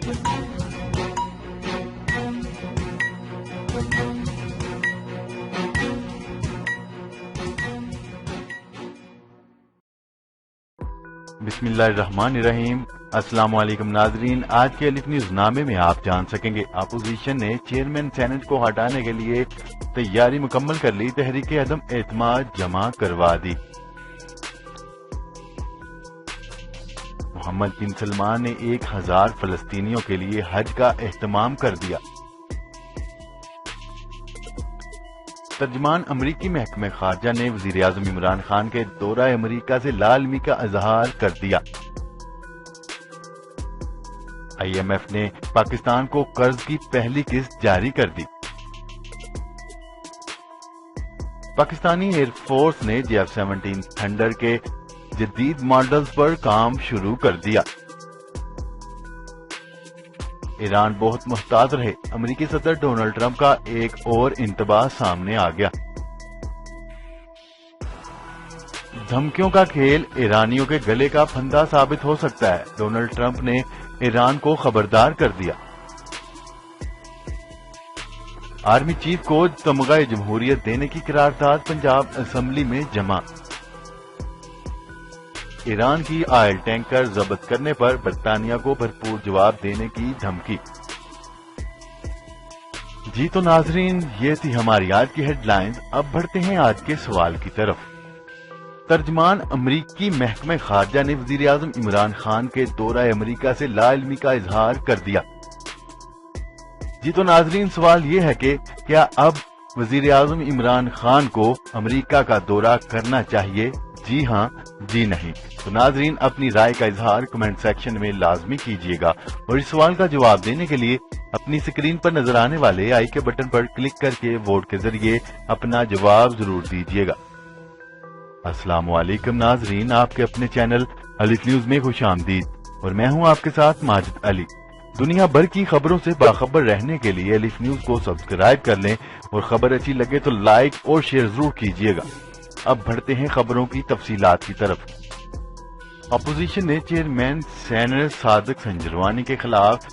بسم اللہ الرحمن الرحیم۔ السلام علیکم ناظرین، آج کے الف نیوز نامے میں آپ جان سکیں گے اپوزیشن نے چیئرمین سینٹ کو ہٹانے کے لیے تیاری مکمل کر لی، تحریک عدم اعتماد جمع کروا دی۔ محمد بن سلمان نے 1000 فلسطینیوں کے لیے حج کا اہتمام کر دیا۔ ترجمان امریکی محکمہ خارجہ نے وزیر اعظم عمران خان کے دورہ امریکہ سے لاعلمی کا اظہار کر دیا۔ IMF نے پاکستان کو قرض کی پہلی قسط جاری کر دی۔ پاکستانی ایئر فورس نے JF-17 تھنڈر کے جدید ماڈلز پر کام شروع کر دیا۔ ایران بہت محتاط رہے، امریکی صدر ڈونلڈ ٹرمپ کا ایک اور انتباہ سامنے آ گیا۔ دھمکیوں کا کھیل ایرانیوں کے گلے کا پھندا ثابت ہو سکتا ہے، ڈونلڈ ٹرمپ نے ایران کو خبردار کر دیا۔ آرمی چیف کو تمغہ جمہوریت دینے کی قرارداد پنجاب اسمبلی میں جمع۔ ایران کی آئل ٹینکر ضبط کرنے پر برطانیہ کو بھرپور جواب دینے کی دھمکی۔ جی تو ناظرین، یہ تھی ہماری آج کی ہیڈ لائنز۔ اب بڑھتے ہیں آج کے سوال کی طرف۔ ترجمان امریکی محکمہ خارجہ نے وزیر اعظم عمران خان کے دورہ امریکہ سے لاعلمی کا اظہار کر دیا۔ جی تو ناظرین، سوال یہ ہے کہ کیا اب وزیر اعظم عمران خان کو امریکہ کا دورہ کرنا چاہیے؟ جی ہاں، جی نہیں؟ تو ناظرین، اپنی رائے کا اظہار کمنٹ سیکشن میں لازمی کیجیے گا، اور اس سوال کا جواب دینے کے لیے اپنی سکرین پر نظر آنے والے آئی کے بٹن پر کلک کر کے ووٹ کے ذریعے اپنا جواب ضرور دیجیے گا۔ السلام علیکم ناظرین، آپ کے اپنے چینل الف نیوز میں خوش آمدید، اور میں ہوں آپ کے ساتھ ماجد علی۔ دنیا بھر کی خبروں سے باخبر رہنے کے لیے الف نیوز کو سبسکرائب کر لیں، اور خبر اچھی لگے تو لائک اور شیئر ضرور کیجیے گا۔ اب بڑھتے ہیں خبروں کی تفصیلات کی طرف۔ اپوزیشن نے چیئرمین سینٹ صادق سنجروانی کے خلاف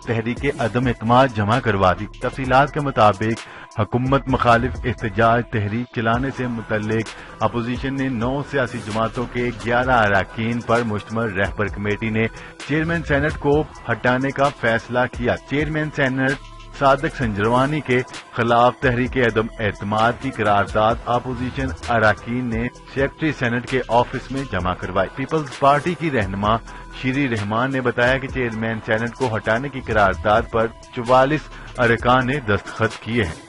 تحریک عدم اعتماد جمع کروا دی۔ تفصیلات کے مطابق حکومت مخالف احتجاج تحریک چلانے سے متعلق اپوزیشن نے 9 سیاسی جماعتوں کے 11 اراکین پر مشتمل رہبر کمیٹی نے چیئرمین سینٹ کو ہٹانے کا فیصلہ کیا۔ چیئرمین سینٹ صادق سنجروانی کے خلاف تحریک عدم اعتماد کی قرارداد اپوزیشن اراکین نے سیکرٹری سینٹ کے آفس میں جمع کروائی۔ پیپلز پارٹی کی رہنما شیری رحمان نے بتایا کہ چیئرمین سینٹ کو ہٹانے کی قرارداد پر 44 ارکان نے دستخط کیے ہیں۔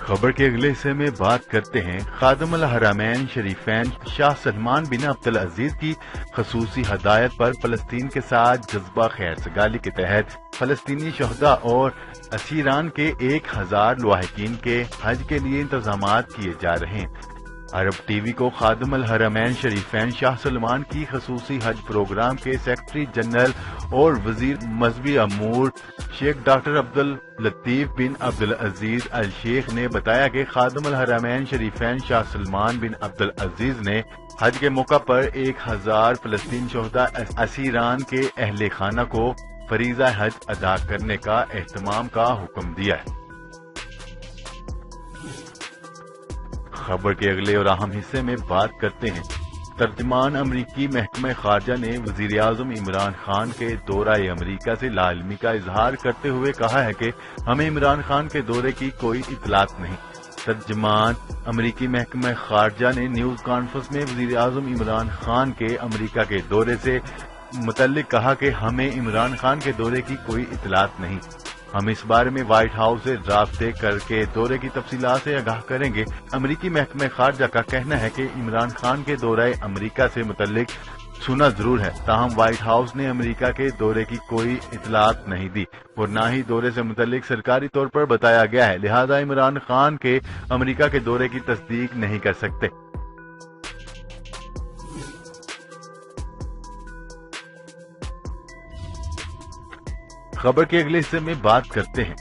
خبر کے اگلے حصے میں بات کرتے ہیں خادم الحرمین شریفین شاہ سلمان بن عبدالعزیز کی خصوصی ہدایت پر فلسطین کے ساتھ جذبہ خیر سگالی کے تحت فلسطینی شہداء اور اسیران کے 1000 لواحقین کے حج کے لیے انتظامات کیے جا رہے ہیں۔ عرب ٹی وی کو خادم الحرمین شریفین شاہ سلمان کی خصوصی حج پروگرام کے سیکرٹری جنرل اور وزیر مذہبی امور شیخ ڈاکٹر عبداللطیف بن عبدالعزیز الشیخ نے بتایا کہ خادم الحرمین شریفین شاہ سلمان بن عبدالعزیز نے حج کے موقع پر 1000 فلسطین شہداء اسیران کے اہل خانہ کو فریضہ حج ادا کرنے کا اہتمام کا حکم دیا ہے۔ خبر کے اگلے اور اہم حصے میں بات کرتے ہیں ترجمان امریکی محکمہ خارجہ نے وزیر اعظم عمران خان کے دورہ امریکہ سے لاعلمی کا اظہار کرتے ہوئے کہا ہے کہ ہمیں عمران خان کے دورے کی کوئی اطلاعات نہیں۔ ترجمان امریکی محکمہ خارجہ نے نیوز کانفرنس میں وزیر اعظم عمران خان کے امریکہ کے دورے سے متعلق کہا کہ ہمیں عمران خان کے دورے کی کوئی اطلاعات نہیں، ہم اس بارے میں وائٹ ہاؤس سے رابطے کر کے دورے کی تفصیلات سے آگاہ کریں گے۔ امریکی محکمہ خارجہ کا کہنا ہے کہ عمران خان کے دورہ امریکہ سے متعلق سنا ضرور ہے، تاہم وائٹ ہاؤس نے امریکہ کے دورے کی کوئی اطلاعات نہیں دی اور نہ ہی دورے سے متعلق سرکاری طور پر بتایا گیا ہے، لہذا عمران خان کے امریکہ کے دورے کی تصدیق نہیں کر سکتے۔ خبر کے اگلے حصے میں بات کرتے ہیں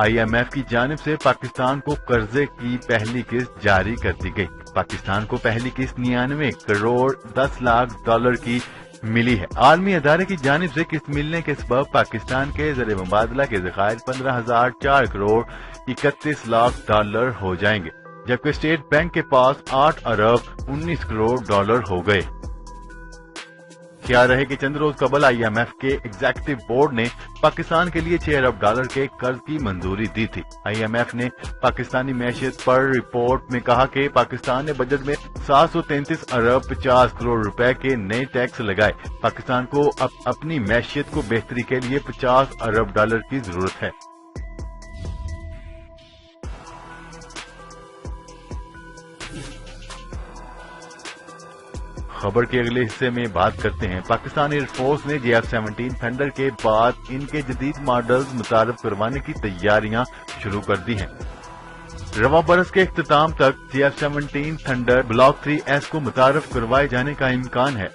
IMF کی جانب سے پاکستان کو قرضے کی پہلی قسط جاری کر دی گئی۔ پاکستان کو پہلی قسط 99 کروڑ 10 لاکھ ڈالر کی ملی ہے۔ عالمی ادارے کی جانب سے قسط ملنے کے سبب پاکستان کے زر مبادلہ کے ذخائر 15,004 کروڑ 31 لاکھ ڈالر ہو جائیں گے، جبکہ اسٹیٹ بینک کے پاس 8 ارب 19 کروڑ ڈالر ہو گئے۔ خیال رہے کہ چند روز قبل IMF کے ایگزیکٹو بورڈ نے پاکستان کے لیے 6 ارب ڈالر کے قرض کی منظوری دی تھی۔ IMF نے پاکستانی معیشت پر رپورٹ میں کہا کہ پاکستان نے بجٹ میں 733 ارب 50 کروڑ روپے کے نئے ٹیکس لگائے۔ پاکستان کو اپنی معیشت کو بہتری کے لیے 50 ارب ڈالر کی ضرورت ہے۔ خبر کے اگلے حصے میں بات کرتے ہیں۔ پاکستان ایئر فورس نے JF-17 تھنڈر کے بعد ان کے جدید ماڈلز متعارف کروانے کی تیاریاں شروع کر دی ہیں۔ رواں برس کے اختتام تک JF-17 تھنڈر بلاک 3S کو متعارف کروائے جانے کا امکان ہے۔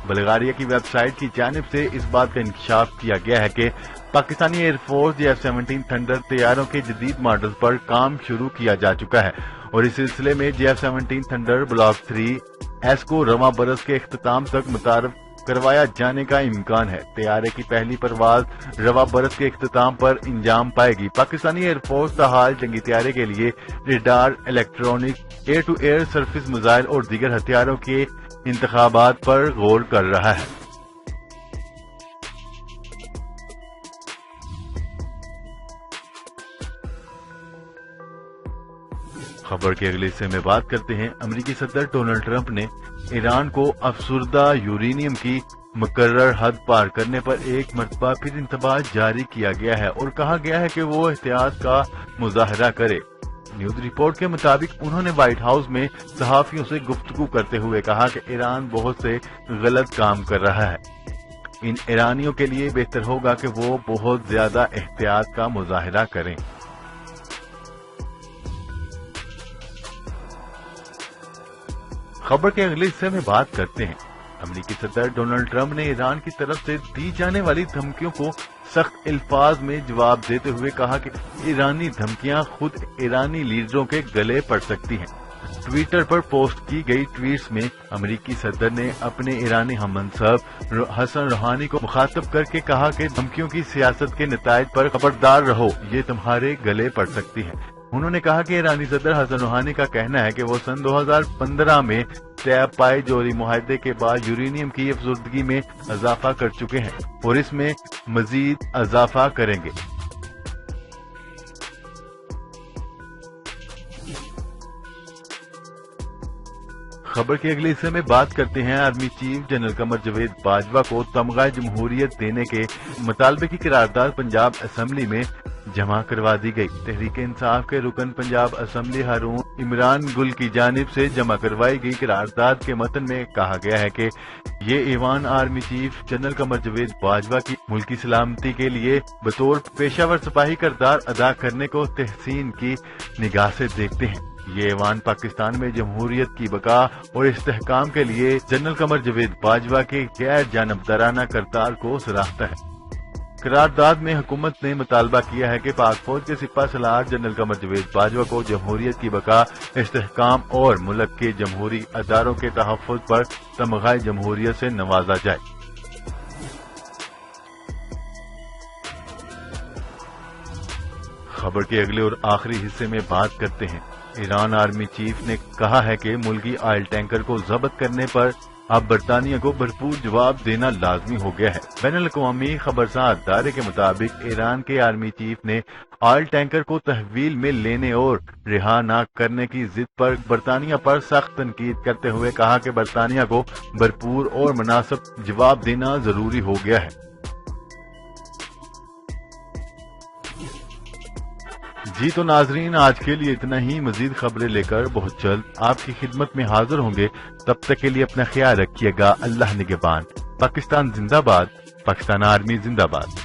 بلغاریہ کی ویب سائٹ کی جانب سے اس بات کا انکشاف کیا گیا ہے کہ Pakistani air force JF-17 thunder طیاروں کے جدید ماڈل پر کام شروع کیا جا چکا ہے اور اس سلسلے میں JF-17 تھنڈر بلاک 3S کو رواں برس کے اختتام تک متعارف کروایا جانے کا امکان ہے۔ طیارے کی پہلی پرواز رواں برس کے اختتام پر انجام پائے گی۔ پاکستانی ایئر فورس تاحال جنگی طیارے کے لیے radar, electronic, air to air surface missile اور دیگر ہتھیاروں کے انتخابات پر غور کر رہا ہے۔ خبر کے اگلے حصے میں بات کرتے ہیں۔ امریکی صدر ڈونلڈ ٹرمپ نے ایران کو افسردہ یورینیم کی مقرر حد پار کرنے پر ایک مرتبہ پھر انتباہ جاری کیا گیا ہے اور کہا گیا ہے کہ وہ احتیاط کا مظاہرہ کرے۔ نیوز رپورٹ کے مطابق انہوں نے وائٹ ہاؤس میں صحافیوں سے گفتگو کرتے ہوئے کہا کہ ایران بہت سے غلط کام کر رہا ہے۔ ان ایرانیوں کے لیے بہتر ہوگا کہ وہ بہت زیادہ احتیاط کا مظاہرہ کریں۔ خبر کے اگلے حصے میں بات کرتے ہیں۔ امریکی صدر ڈونلڈ ٹرمپ نے ایران کی طرف سے دی جانے والی دھمکیوں کو سخت الفاظ میں جواب دیتے ہوئے کہا کہ ایرانی دھمکیاں خود ایرانی لیڈروں کے گلے پڑ سکتی ہیں۔ ٹویٹر پر پوسٹ کی گئی ٹویٹس میں امریکی صدر نے اپنے ایرانی ہم منصب حسن روحانی کو مخاطب کر کے کہا کہ دھمکیوں کی سیاست کے نتائج پر خبردار رہو، یہ تمہارے گلے پڑ سکتی ہیں۔ انہوں نے کہا کہ ایرانی صدر حسن روحانی کا کہنا ہے کہ وہ سن 2015 میں طے پائے جوہری معاہدے کے بعد یورینیم کی افزودگی میں اضافہ کر چکے ہیں اور اس میں مزید اضافہ کریں گے۔ خبر کے اگلے حصے میں بات کرتے ہیں۔ Army chief general Qamar Javed Bajwa کو تمغہ جمہوریت دینے کے مطالبے کی قرارداد پنجاب اسمبلی میں جمع کروا دی گئی۔ تحریک انصاف کے رکن پنجاب اسمبلی ہارون عمران گل کی جانب سے جمع کروائی گئی قرارداد کے متن میں کہا گیا ہے کہ یہ ایوان army chief general Qamar Javed Bajwa کی ملکی سلامتی کے لیے بطور پیشہ ور سپاہی کردار ادا کرنے کو تحسین کی نگاہ سے دیکھتے ہیں۔ یہ ایوان پاکستان میں جمہوریت کی بقا اور استحکام کے لیے جنرل قمر جاوید باجوہ کے غیر جانبدارانہ کردار کو سراہتا ہے۔ قرارداد میں حکومت نے مطالبہ کیا ہے کہ پاک فوج کے سپہ سالار جنرل قمر جاوید باجوہ کو جمہوریت کی بقا، استحکام اور ملک کے جمہوری اداروں کے تحفظ پر تمغہ جمہوریت سے نوازا جائے۔ خبر کے اگلے اور آخری حصے میں بات کرتے ہیں۔ ایران آرمی چیف نے کہا ہے کہ ملکی آئل ٹینکر کو ضبط کرنے پر اب برطانیہ کو بھرپور جواب دینا لازمی ہو گیا ہے۔ بین الاقوامی خبرساز ادارے کے مطابق ایران کے آرمی چیف نے آئل ٹینکر کو تحویل میں لینے اور رہا نہ کرنے کی ضد پر برطانیہ پر سخت تنقید کرتے ہوئے کہا کہ برطانیہ کو بھرپور اور مناسب جواب دینا ضروری ہو گیا ہے۔ جی تو ناظرین، آج کے لیے اتنا ہی۔ مزید خبریں لے کر بہت جلد آپ کی خدمت میں حاضر ہوں گے۔ تب تک کے لیے اپنا خیال رکھیے گا۔ اللہ نگہبان۔ پاکستان زندہ باد، پاکستان آرمی زندہ باد۔